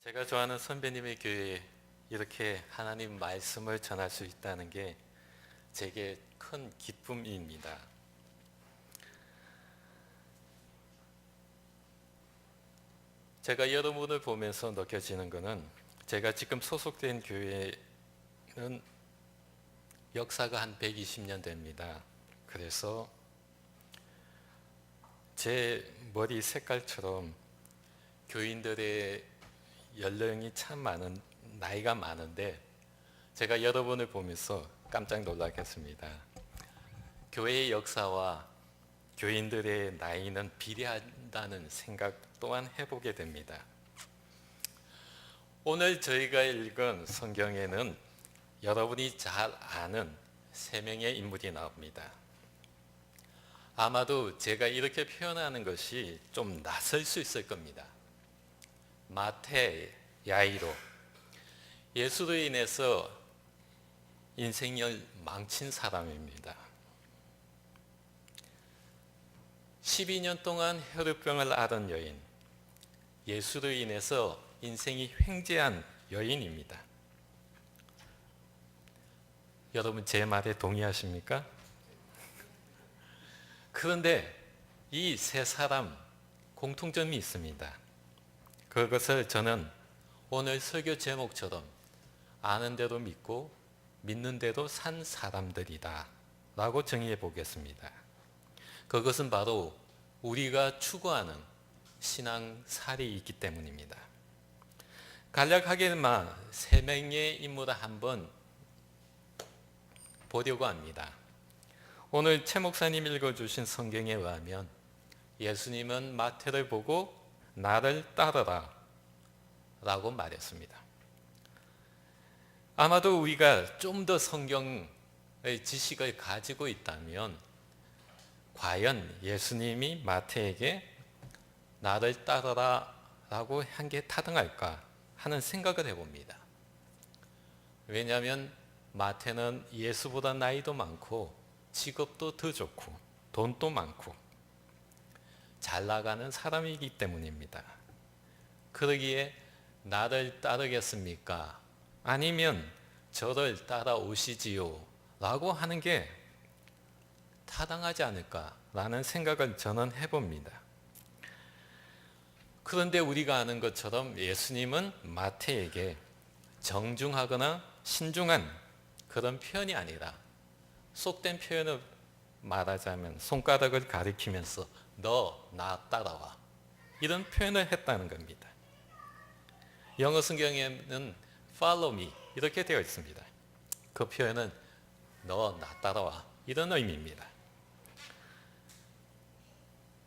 제가 좋아하는 선배님의 교회에 이렇게 하나님 말씀을 전할 수 있다는 게 제게 큰 기쁨입니다. 제가 여러분을 보면서 느껴지는 것은 제가 지금 소속된 교회는 역사가 한 120년 됩니다. 그래서 제 머리 색깔처럼 교인들의 연령이 참 많은, 나이가 많은데 제가 여러분을 보면서 깜짝 놀라겠습니다. 교회의 역사와 교인들의 나이는 비례한다는 생각 또한 해보게 됩니다. 오늘 저희가 읽은 성경에는 여러분이 잘 아는 세 명의 인물이 나옵니다. 아마도 제가 이렇게 표현하는 것이 좀 낯설 수 있을 겁니다. 마태, 야이로, 예수로 인해서 인생을 망친 사람입니다. 12년 동안 혈우병을 앓은 여인, 예수로 인해서 인생이 횡재한 여인입니다. 여러분 제 말에 동의하십니까? 그런데 이 세 사람 공통점이 있습니다. 그것을 저는 오늘 설교 제목처럼 아는 대로 믿고 믿는 대로 산 사람들이다 라고 정의해 보겠습니다. 그것은 바로 우리가 추구하는 신앙살이 있기 때문입니다. 간략하게만 세 명의 인물을 한번 보려고 합니다. 오늘 최 목사님 읽어주신 성경에 의하면 예수님은 마태를 보고 나를 따르라 라고 말했습니다. 아마도 우리가 좀 더 성경의 지식을 가지고 있다면 과연 예수님이 마태에게 나를 따르라 라고 한 게 타당할까 하는 생각을 해봅니다. 왜냐하면 마태는 예수보다 나이도 많고 직업도 더 좋고 돈도 많고 잘 나가는 사람이기 때문입니다. 그러기에 나를 따르겠습니까? 아니면 저를 따라오시지요? 라고 하는 게 타당하지 않을까라는 생각을 저는 해봅니다. 그런데 우리가 아는 것처럼 예수님은 마태에게 정중하거나 신중한 그런 표현이 아니라 속된 표현을 말하자면 손가락을 가리키면서 너 나 따라와 이런 표현을 했다는 겁니다. 영어 성경에는 follow me 이렇게 되어 있습니다. 그 표현은 너 나 따라와 이런 의미입니다.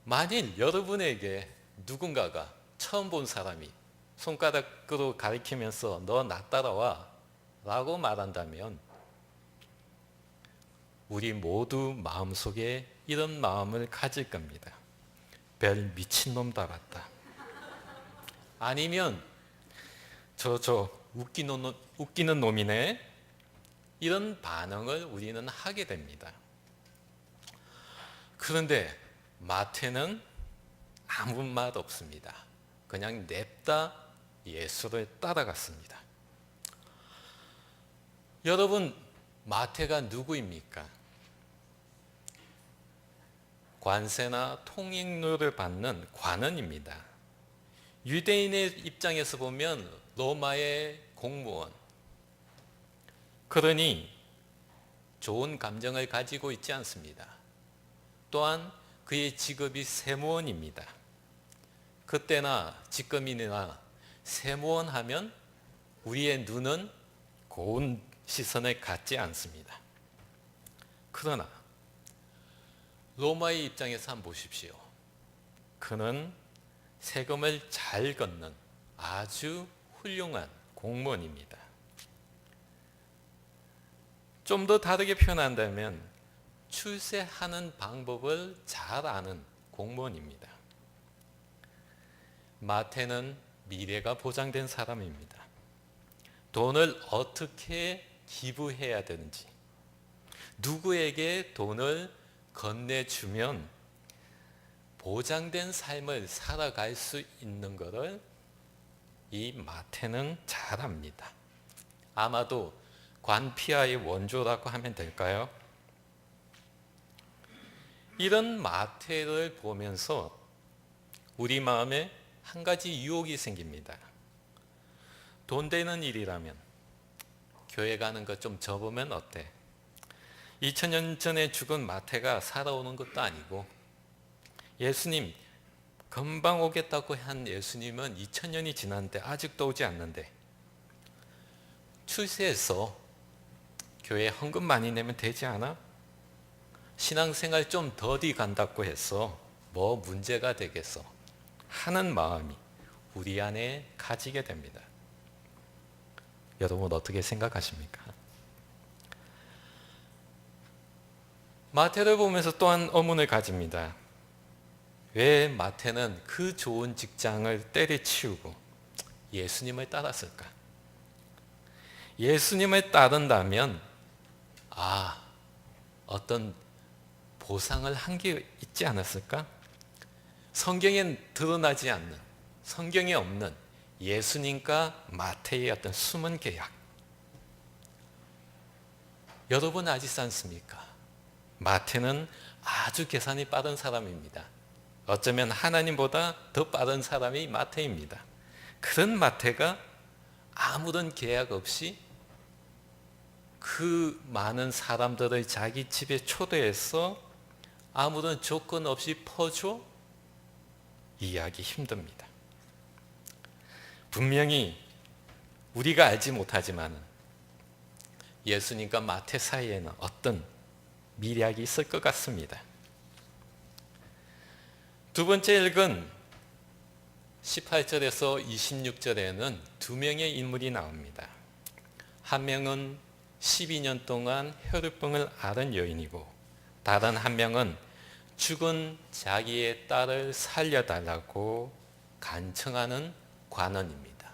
만일 여러분에게 누군가가 처음 본 사람이 손가락으로 가리키면서 너 나 따라와 라고 말한다면 우리 모두 마음속에 이런 마음을 가질 겁니다. 별 미친놈 달았다. 아니면 저 웃기는 놈이네. 이런 반응을 우리는 하게 됩니다. 그런데 마태는 아무 말 없습니다. 그냥 냅다 예수를 따라갔습니다. 여러분, 마태가 누구입니까? 관세나 통행료를 받는 관원입니다. 유대인의 입장에서 보면 로마의 공무원. 그러니 좋은 감정을 가지고 있지 않습니다. 또한 그의 직업이 세무원입니다. 그때나 지금이나 세무원 하면 우리의 눈은 고운 시선을 갖지 않습니다. 그러나 로마의 입장에서 한번 보십시오. 그는 세금을 잘 걷는 아주 훌륭한 공무원입니다. 좀 더 다르게 표현한다면 출세하는 방법을 잘 아는 공무원입니다. 마태는 미래가 보장된 사람입니다. 돈을 어떻게 기부해야 되는지, 누구에게 돈을 건네주면 보장된 삶을 살아갈 수 있는 것을 이 마태는 잘 압니다. 아마도 관피아의 원조라고 하면 될까요? 이런 마태를 보면서 우리 마음에 한 가지 유혹이 생깁니다. 돈 되는 일이라면 교회 가는 거 좀 접으면 어때? 2000년 전에 죽은 마태가 살아오는 것도 아니고, 예수님 금방 오겠다고 한 예수님은 2000년이 지났는데 아직도 오지 않는데, 출세해서 교회 헌금 많이 내면 되지 않아? 신앙생활 좀 더디 간다고 해서 뭐 문제가 되겠어 하는 마음이 우리 안에 가지게 됩니다. 여러분 어떻게 생각하십니까? 마태를 보면서 또한 의문을 가집니다. 왜 마태는 그 좋은 직장을 때려치우고 예수님을 따랐을까? 예수님을 따른다면 어떤 보상을 한 게 있지 않았을까? 성경엔 드러나지 않는, 성경에 없는 예수님과 마태의 어떤 숨은 계약. 여러분 아시지 않습니까? 마태는 아주 계산이 빠른 사람입니다. 어쩌면 하나님보다 더 빠른 사람이 마태입니다. 그런 마태가 아무런 계약 없이 그 많은 사람들을 자기 집에 초대해서 아무런 조건 없이 퍼줘? 이해하기 힘듭니다. 분명히 우리가 알지 못하지만 예수님과 마태 사이에는 어떤 미략이 있을 것 같습니다. 두 번째 읽은 18절에서 26절에는 두 명의 인물이 나옵니다. 한 명은 12년 동안 혈루병을 앓은 여인이고, 다른 한 명은 죽은 자기의 딸을 살려달라고 간청하는 관원입니다.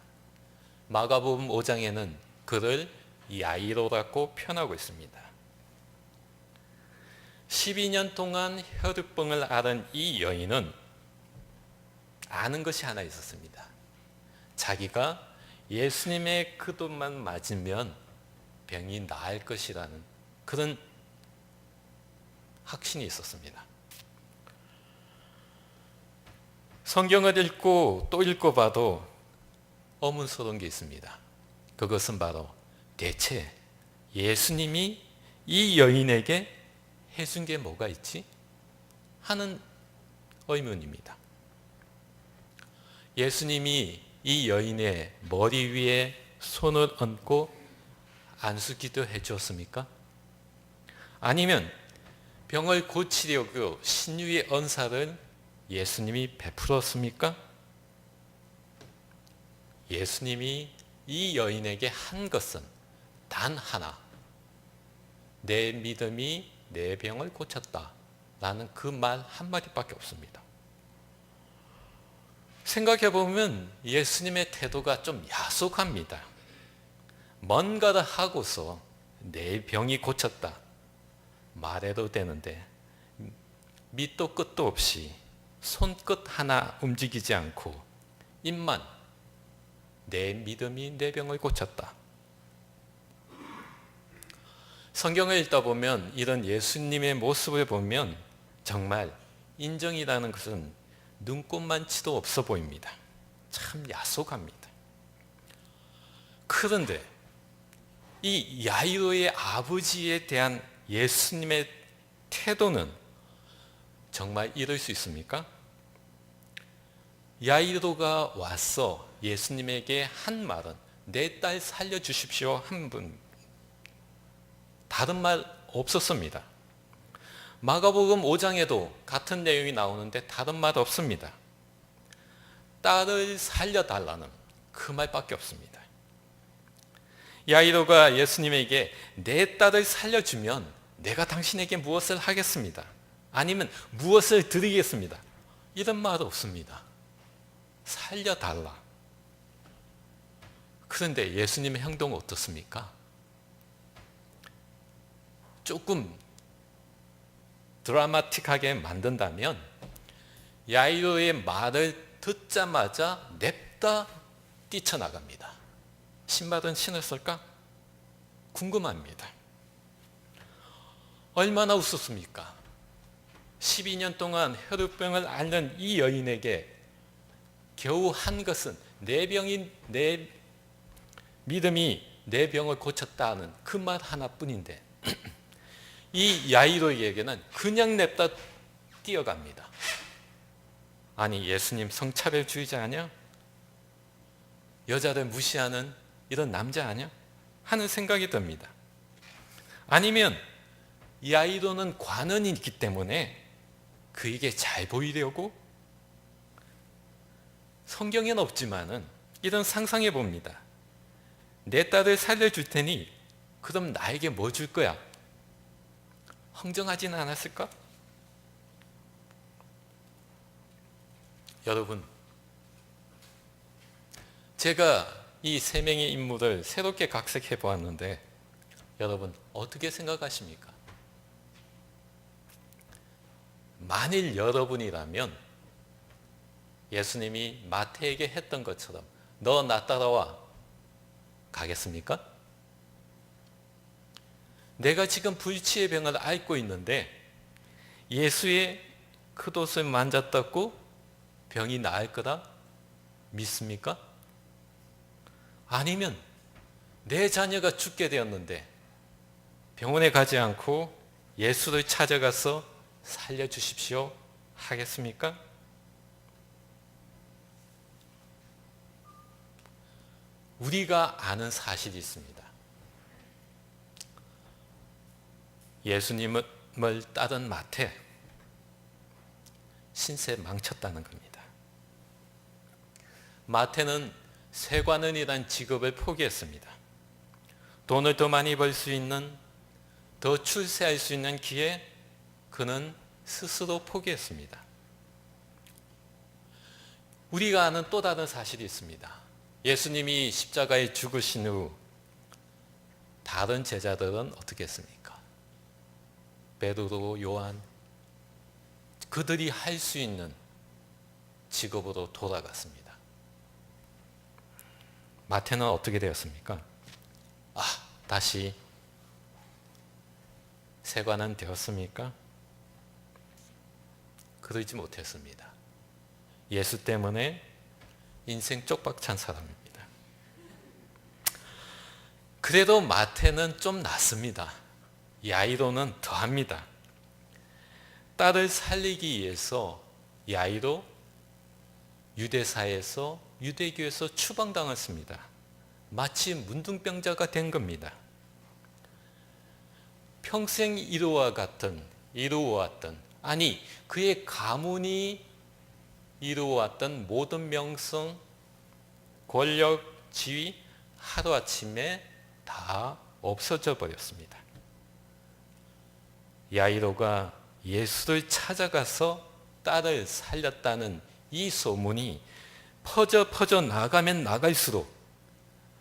마가복음 5장에는 그를 야이로라고 표현하고 있습니다. 12년 동안 혈루병을 앓은 이 여인은 아는 것이 하나 있었습니다. 자기가 예수님의 그돈만 맞으면 병이 나을 것이라는 그런 확신이 있었습니다. 성경을 읽고 또 읽고 봐도 의문스러운 게 있습니다. 그것은 바로 대체 예수님이 이 여인에게 해준 게 뭐가 있지? 하는 의문입니다. 예수님이 이 여인의 머리 위에 손을 얹고 안수기도 해주었습니까? 아니면 병을 고치려고 신유의 언사를 예수님이 베풀었습니까? 예수님이 이 여인에게 한 것은 단 하나, 내 믿음이 내 병을 고쳤다 라는 그 말 한마디밖에 없습니다. 생각해보면 예수님의 태도가 좀 야속합니다. 뭔가를 하고서 내 병이 고쳤다 말해도 되는데, 밑도 끝도 없이 손끝 하나 움직이지 않고 입만 내 믿음이 내 병을 고쳤다. 성경을 읽다 보면 이런 예수님의 모습을 보면 정말 인정이라는 것은 눈꼽만치도 없어 보입니다. 참 야속합니다. 그런데 이 야이로의 아버지에 대한 예수님의 태도는 정말 이럴 수 있습니까? 야이로가 와서 예수님에게 한 말은 내 딸 살려주십시오 한 분, 다른 말 없었습니다. 마가복음 5장에도 같은 내용이 나오는데 다른 말 없습니다. 딸을 살려달라는 그 말밖에 없습니다. 야이로가 예수님에게 내 딸을 살려주면 내가 당신에게 무엇을 하겠습니다. 아니면 무엇을 드리겠습니다. 이런 말 없습니다. 살려달라. 그런데 예수님의 행동은 어떻습니까? 조금 드라마틱하게 만든다면 야이로의 말을 듣자마자 냅다 뛰쳐나갑니다. 신발은 신었을까? 궁금합니다. 얼마나 웃었습니까? 12년 동안 혈우병을 앓는 이 여인에게 겨우 한 것은 내 믿음이 내 병을 고쳤다는 그 말 하나뿐인데 이 야이로에게는 그냥 냅다 뛰어갑니다. 아니, 예수님 성차별주의자 아니야? 여자를 무시하는 이런 남자 아니야? 하는 생각이 듭니다. 아니면 야이로는 관원이 있기 때문에 그에게 잘 보이려고? 성경에는 없지만은 이런 상상해 봅니다. 내 딸을 살려줄 테니 그럼 나에게 뭐 줄 거야? 흥정하지는 않았을까? 여러분, 제가 이 세 명의 인물을 새롭게 각색해 보았는데 여러분 어떻게 생각하십니까? 만일 여러분이라면 예수님이 마태에게 했던 것처럼 너 나 따라와 가겠습니까? 내가 지금 불치의 병을 앓고 있는데 예수의 겉옷을 만졌다고 병이 나을 거다 믿습니까? 아니면 내 자녀가 죽게 되었는데 병원에 가지 않고 예수를 찾아가서 살려주십시오 하겠습니까? 우리가 아는 사실이 있습니다. 예수님을 따른 마태, 신세 망쳤다는 겁니다. 마태는 세관원이란 직업을 포기했습니다. 돈을 더 많이 벌 수 있는, 더 출세할 수 있는 기회, 그는 스스로 포기했습니다. 우리가 아는 또 다른 사실이 있습니다. 예수님이 십자가에 죽으신 후 다른 제자들은 어떻게 했습니까? 베드로, 요한, 그들이 할 수 있는 직업으로 돌아갔습니다. 마태는 어떻게 되었습니까? 다시 세관은 되었습니까? 그러지 못했습니다. 예수 때문에 인생 쪽박찬 사람입니다. 그래도 마태는 좀 낫습니다. 야이로는 더합니다. 딸을 살리기 위해서 야이로 유대사에서 유대교에서 추방당했습니다. 마치 문둥병자가 된 겁니다. 평생 이루어왔던 아니 그의 가문이 이루어왔던 모든 명성, 권력, 지위 하루아침에 다 없어져 버렸습니다. 야이로가 예수를 찾아가서 딸을 살렸다는 이 소문이 퍼져 나가면 나갈수록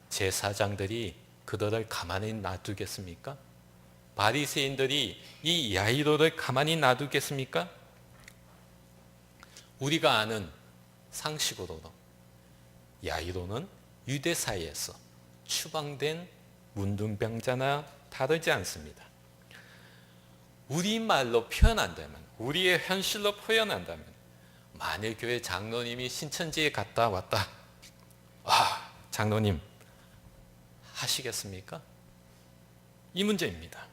제사장들이 그들을 가만히 놔두겠습니까? 바리새인들이 이 야이로를 가만히 놔두겠습니까? 우리가 아는 상식으로도 야이로는 유대 사이에서 추방된 문둥병자나 다르지 않습니다. 우리말로 표현한다면, 우리의 현실로 표현한다면, 만일 교회 장로님이 신천지에 갔다 왔다. 장로님 하시겠습니까? 이 문제입니다.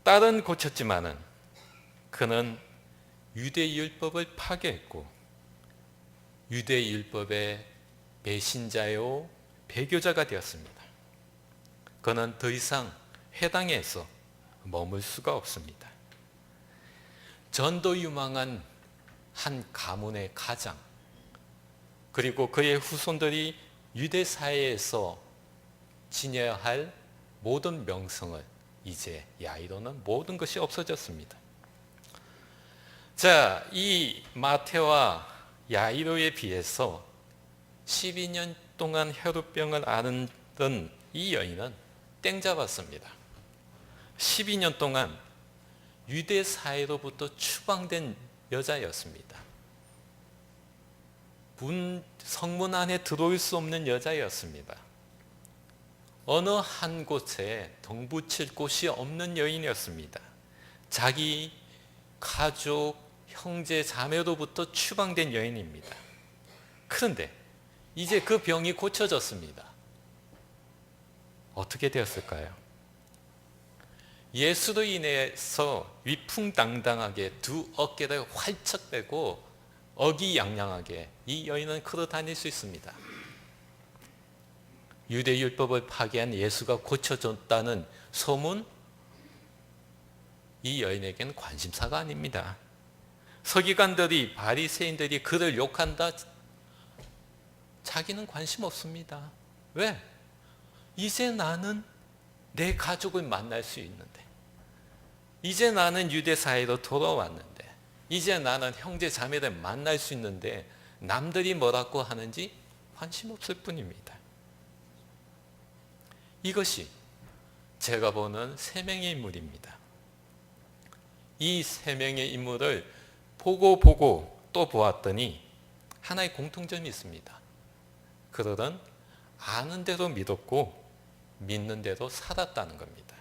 딸은 고쳤지만은 그는 유대율법을 파괴했고 유대율법의 배신자요 배교자가 되었습니다. 그는 더 이상 회당에서 머물 수가 없습니다. 전도 유망한 한 가문의 가장, 그리고 그의 후손들이 유대 사회에서 지녀야 할 모든 명성을 이제 야이로는 모든 것이 없어졌습니다. 자, 이 마태와 야이로에 비해서 12년 동안 혈우병을 앓던 이 여인은 땡 잡았습니다. 12년 동안 유대 사회로부터 추방된 여자였습니다. 성문 안에 들어올 수 없는 여자였습니다. 어느 한 곳에 덩붙일 곳이 없는 여인이었습니다. 자기 가족, 형제, 자매로부터 추방된 여인입니다. 그런데 이제 그 병이 고쳐졌습니다. 어떻게 되었을까요? 예수로 인해서 위풍당당하게 두 어깨를 활짝 펴고 어기양양하게 이 여인은 걸어 다닐 수 있습니다. 유대율법을 파괴한 예수가 고쳐졌다는 소문, 이 여인에게는 관심사가 아닙니다. 서기관들이, 바리새인들이 그를 욕한다, 자기는 관심 없습니다. 왜? 이제 나는 내 가족을 만날 수 있는데, 이제 나는 유대 사회로 돌아왔는데, 이제 나는 형제 자매를 만날 수 있는데 남들이 뭐라고 하는지 관심 없을 뿐입니다. 이것이 제가 보는 세 명의 인물입니다. 이 세 명의 인물을 보고 또 보았더니 하나의 공통점이 있습니다. 그들은 아는 대로 믿었고 믿는 대로 살았다는 겁니다.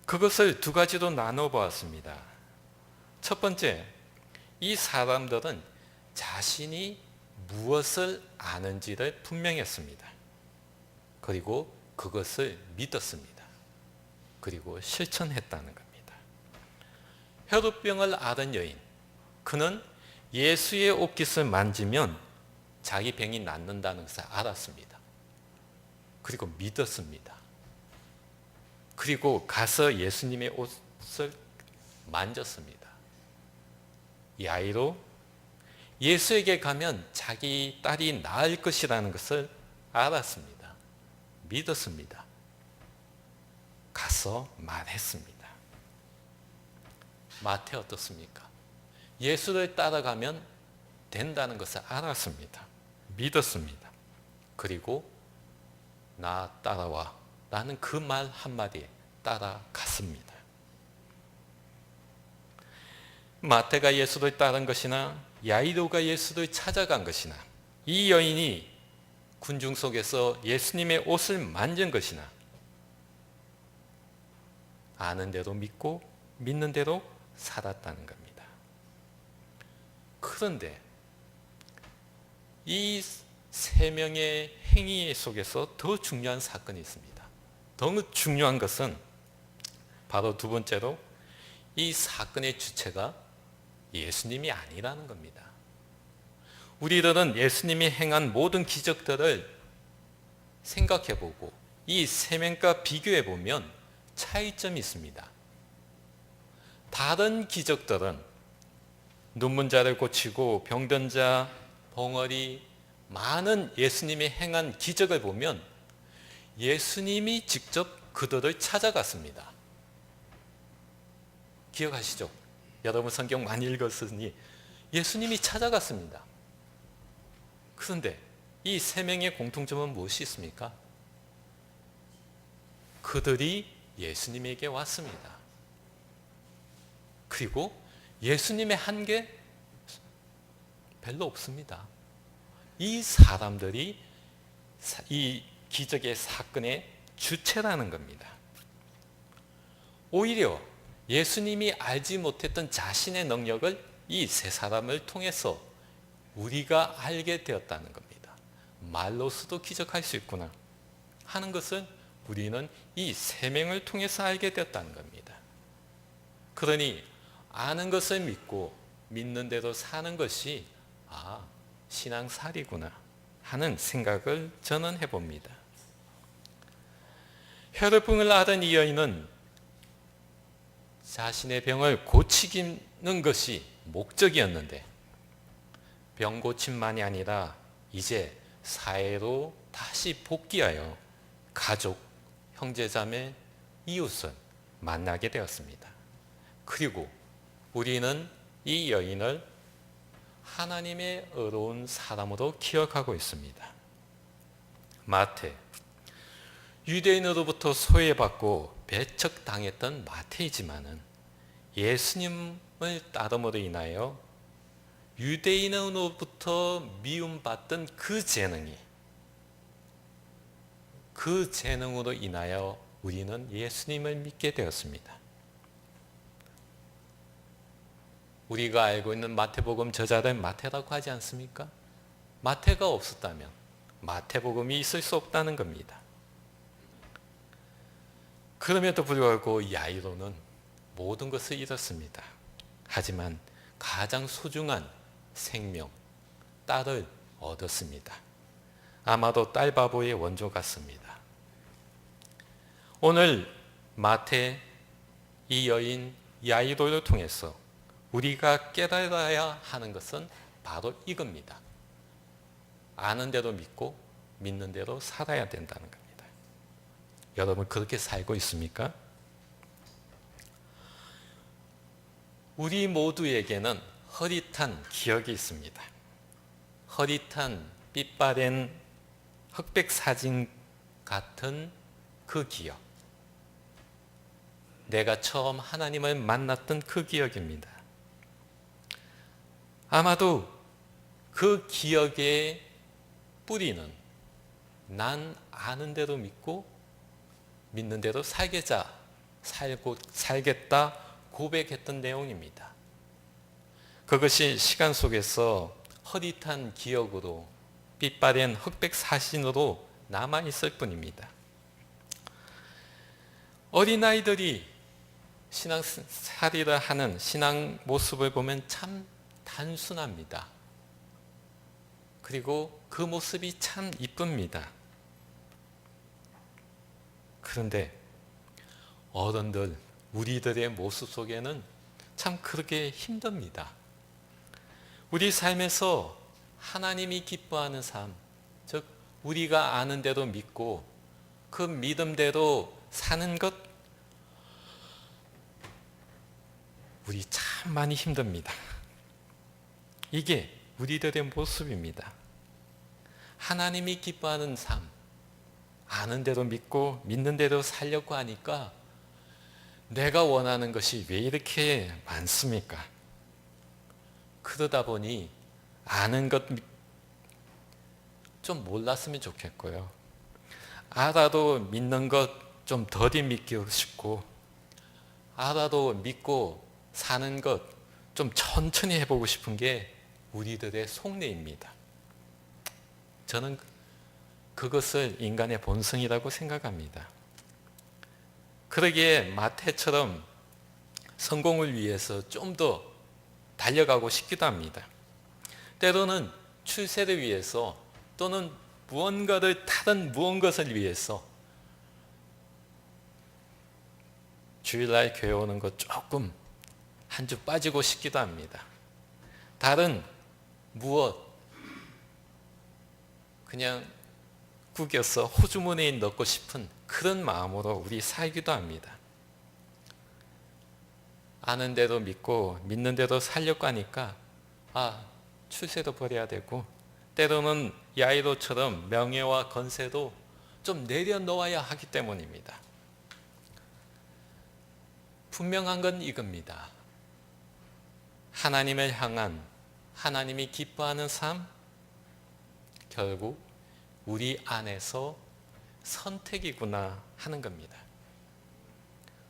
그것을 두 가지로 나눠 보았습니다. 첫 번째, 이 사람들은 자신이 무엇을 아는지를 분명했습니다. 그리고 그것을 믿었습니다. 그리고 실천했다는 겁니다. 혈우병을 앓은 여인, 그는 예수의 옷깃을 만지면 자기 병이 낫는다는 것을 알았습니다. 그리고 믿었습니다. 그리고 가서 예수님의 옷을 만졌습니다. 야이로 예수에게 가면 자기 딸이 나을 것이라는 것을 알았습니다. 믿었습니다. 가서 말했습니다. 마태 어떻습니까? 예수를 따라가면 된다는 것을 알았습니다. 믿었습니다. 그리고 나 따라와 라는 그 말 한마디에 따라갔습니다. 마태가 예수를 따른 것이나 야이로가 예수를 찾아간 것이나 이 여인이 군중 속에서 예수님의 옷을 만진 것이나 아는 대로 믿고 믿는 대로 살았다는 겁니다. 그런데 이 세 명의 행위 속에서 더 중요한 사건이 있습니다. 더 중요한 것은 바로 두 번째로 이 사건의 주체가 예수님이 아니라는 겁니다. 우리들은 예수님이 행한 모든 기적들을 생각해보고 이 세 명과 비교해보면 차이점이 있습니다. 다른 기적들은 눈먼 자를 고치고 병든 자, 벙어리, 많은 예수님이 행한 기적을 보면 예수님이 직접 그들을 찾아갔습니다. 기억하시죠? 여러분 성경 많이 읽었으니 예수님이 찾아갔습니다. 그런데 이 세 명의 공통점은 무엇이 있습니까? 그들이 예수님에게 왔습니다. 그리고 예수님의 한 게 별로 없습니다. 이 사람들이 이 기적의 사건의 주체라는 겁니다. 오히려 예수님이 알지 못했던 자신의 능력을 이 세 사람을 통해서 우리가 알게 되었다는 겁니다. 말로서도 기적할 수 있구나 하는 것은 우리는 이 세 명을 통해서 알게 되었다는 겁니다. 그러니 아는 것을 믿고 믿는 대로 사는 것이 신앙살이구나 하는 생각을 저는 해봅니다. 혈우병을 앓은 이 여인은 자신의 병을 고치는 것이 목적이었는데 병 고침만이 아니라 이제 사회로 다시 복귀하여 가족, 형제자매, 이웃을 만나게 되었습니다. 그리고 우리는 이 여인을 하나님의 의로운 사람으로 기억하고 있습니다. 마태, 유대인으로부터 소외받고 배척당했던 마태이지만은 예수님을 따름으로 인하여 유대인으로부터 미움받던 그 재능으로 인하여 우리는 예수님을 믿게 되었습니다. 우리가 알고 있는 마태복음 저자를 마태라고 하지 않습니까? 마태가 없었다면 마태복음이 있을 수 없다는 겁니다. 그럼에도 불구하고 야이로는 모든 것을 잃었습니다. 하지만 가장 소중한 생명, 딸을 얻었습니다. 아마도 딸바보의 원조 같습니다. 오늘 마태 이 여인 야이로를 통해서 우리가 깨달아야 하는 것은 바로 이겁니다. 아는 대로 믿고 믿는 대로 살아야 된다는 겁니다. 여러분 그렇게 살고 있습니까? 우리 모두에게는 허릿한 기억이 있습니다. 허릿한 빛바랜 흑백 사진 같은 그 기억. 내가 처음 하나님을 만났던 그 기억입니다. 아마도 그 기억의 뿌리는 난 아는 대로 믿고 믿는 대로 살겠다 고백했던 내용입니다. 그것이 시간 속에서 허릿한 기억으로 빛바랜 흑백 사진으로 남아있을 뿐입니다. 어린아이들이 신앙살이를 하는 신앙 모습을 보면 참 단순합니다. 그리고 그 모습이 참 이쁩니다. 그런데 어른들, 우리들의 모습 속에는 참 그렇게 힘듭니다. 우리 삶에서 하나님이 기뻐하는 삶, 즉 우리가 아는 대로 믿고 그 믿음대로 사는 것, 우리 참 많이 힘듭니다. 이게 우리들의 모습입니다. 하나님이 기뻐하는 삶, 아는 대로 믿고 믿는 대로 살려고 하니까 내가 원하는 것이 왜 이렇게 많습니까? 그러다 보니 아는 것 좀 몰랐으면 좋겠고요. 알아도 믿는 것 좀 더디 믿고 싶고, 알아도 믿고 사는 것 좀 천천히 해보고 싶은 게 우리들의 속내입니다. 저는 그것을 인간의 본성이라고 생각합니다. 그러기에 마태처럼 성공을 위해서 좀 더 달려가고 싶기도 합니다. 때로는 출세를 위해서 또는 다른 무언가를 위해서 주일날 교회 오는 것 조금 한 주 빠지고 싶기도 합니다. 다른 무엇 그냥 구겨서 호주머니에 넣고 싶은 그런 마음으로 우리 살기도 합니다. 아는 대로 믿고 믿는 대로 살려고 하니까 출세도 버려야 되고, 때로는 야이로처럼 명예와 건세도 좀 내려놓아야 하기 때문입니다. 분명한 건 이겁니다. 하나님을 향한, 하나님이 기뻐하는 삶, 결국 우리 안에서 선택이구나 하는 겁니다.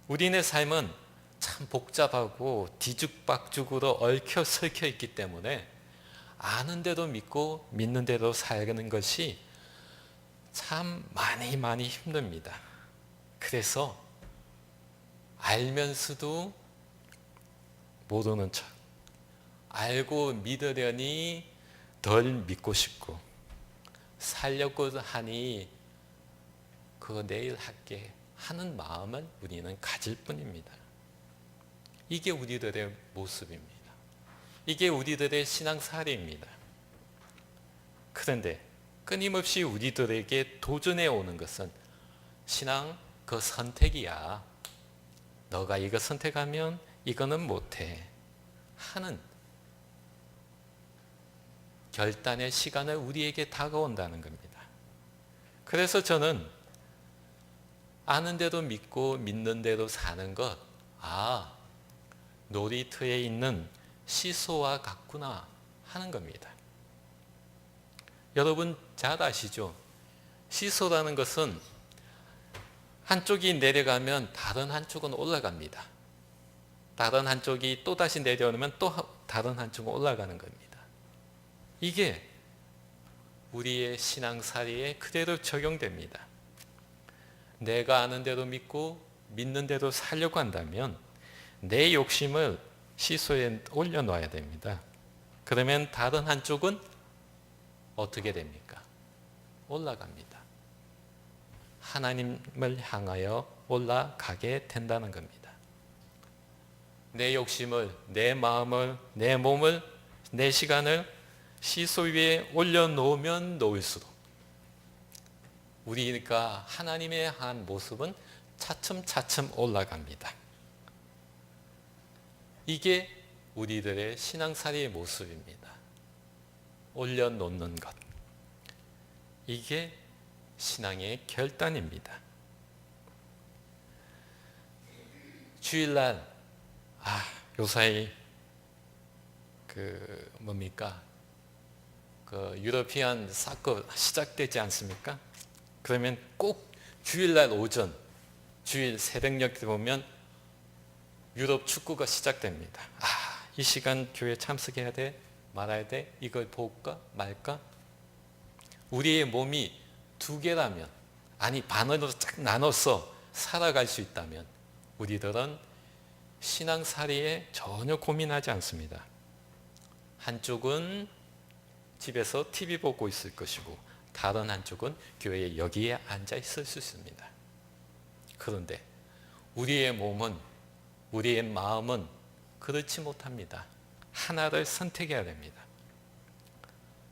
우리네 삶은 참 복잡하고 뒤죽박죽으로 얽혀 설켜 있기 때문에 아는 대로 믿고 믿는 대로 살는 것이 참 많이 힘듭니다. 그래서 알면서도 모르는 척, 알고 믿으려니 덜 믿고 싶고, 살려고 하니 그거 내일 할게 하는 마음은 우리는 가질 뿐입니다. 이게 우리들의 모습입니다. 이게 우리들의 신앙살이입니다. 그런데 끊임없이 우리들에게 도전해 오는 것은 신앙 그 선택이야. 너가 이거 선택하면 이거는 못해 하는 결단의 시간을 우리에게 다가온다는 겁니다. 그래서 저는 아는 대로 믿고 믿는 대로 사는 것, 놀이터에 있는 시소와 같구나 하는 겁니다. 여러분 잘 아시죠? 시소라는 것은 한쪽이 내려가면 다른 한쪽은 올라갑니다. 다른 한쪽이 또다시 내려오면 또 다른 한쪽은 올라가는 겁니다. 이게 우리의 신앙살이에 그대로 적용됩니다. 내가 아는 대로 믿고 믿는 대로 살려고 한다면 내 욕심을 시소에 올려놓아야 됩니다. 그러면 다른 한쪽은 어떻게 됩니까? 올라갑니다. 하나님을 향하여 올라가게 된다는 겁니다. 내 욕심을, 내 마음을, 내 몸을, 내 시간을 시소 위에 올려놓으면 놓을수록 우리가 하나님의 향한 모습은 차츰차츰 올라갑니다. 이게 우리들의 신앙살이의 모습입니다. 올려놓는 것. 이게 신앙의 결단입니다. 주일날 요사이 유러피안 사커 시작되지 않습니까? 그러면 꼭 주일날 오전, 주일 새벽녘 보면 유럽 축구가 시작됩니다. 이 시간 교회 참석해야 돼? 말아야 돼? 이걸 볼까 말까? 우리의 몸이 두 개라면, 아니 반으로 쫙 나눠서 살아갈 수 있다면 우리들은 신앙살이에 전혀 고민하지 않습니다. 한쪽은 집에서 TV 보고 있을 것이고 다른 한쪽은 교회 여기에 앉아 있을 수 있습니다. 그런데 우리의 몸은, 우리의 마음은 그렇지 못합니다. 하나를 선택해야 됩니다.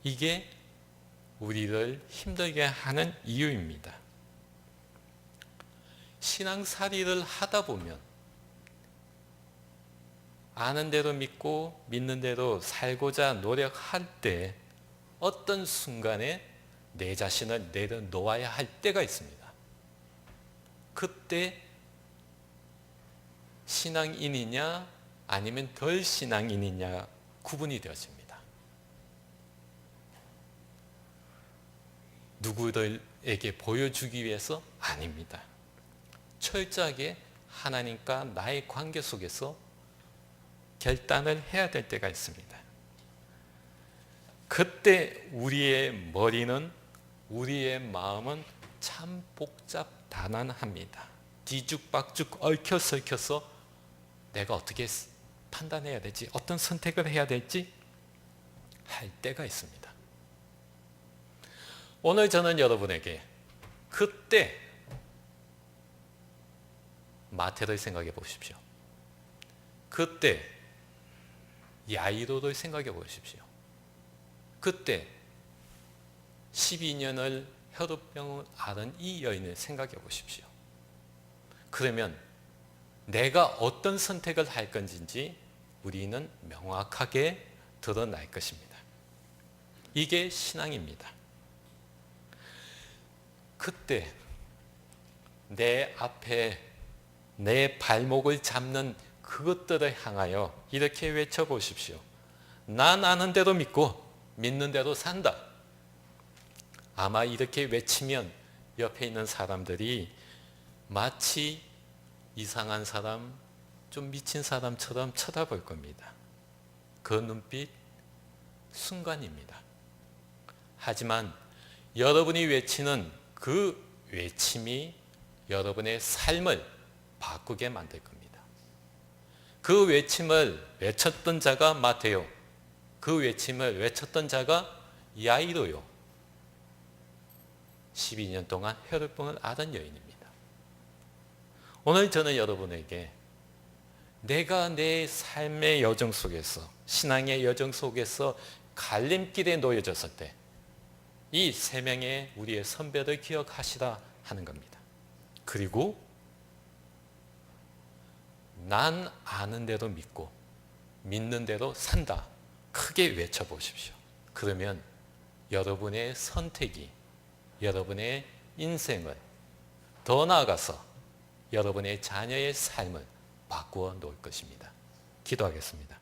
이게 우리를 힘들게 하는 이유입니다. 신앙살이를 하다 보면 아는 대로 믿고 믿는 대로 살고자 노력할 때 어떤 순간에 내 자신을 내려놓아야 할 때가 있습니다. 그때 신앙인이냐 아니면 덜 신앙인이냐 구분이 되어집니다. 누구들에게 보여주기 위해서? 아닙니다. 철저하게 하나님과 나의 관계 속에서 결단을 해야 될 때가 있습니다. 그때 우리의 머리는, 우리의 마음은 참 복잡다난합니다. 뒤죽박죽 얽혀설켜서 내가 어떻게 판단해야 될지, 어떤 선택을 해야 될지 할 때가 있습니다. 오늘 저는 여러분에게 그때 마태를 생각해 보십시오. 그때 야이로를 생각해 보십시오. 그때 12년을 혈우병을 앓은 이 여인을 생각해 보십시오. 그러면 내가 어떤 선택을 할 건지 우리는 명확하게 드러날 것입니다. 이게 신앙입니다. 그때 내 앞에 내 발목을 잡는 그것들을 향하여 이렇게 외쳐보십시오. 난 아는 대로 믿고 믿는 대로 산다. 아마 이렇게 외치면 옆에 있는 사람들이 마치 이상한 사람, 좀 미친 사람처럼 쳐다볼 겁니다. 그 눈빛 순간입니다. 하지만 여러분이 외치는 그 외침이 여러분의 삶을 바꾸게 만들 겁니다. 그 외침을 외쳤던 자가 마테오, 그 외침을 외쳤던 자가 야이로요. 12년 동안 혈우병을 앓은 여인입니다. 오늘 저는 여러분에게 내가 내 삶의 여정 속에서, 신앙의 여정 속에서 갈림길에 놓여졌을 때 이 세 명의 우리의 선배를 기억하시라 하는 겁니다. 그리고 난 아는 대로 믿고 믿는 대로 산다. 크게 외쳐보십시오. 그러면 여러분의 선택이 여러분의 인생을, 더 나아가서 여러분의 자녀의 삶을 바꾸어 놓을 것입니다. 기도하겠습니다.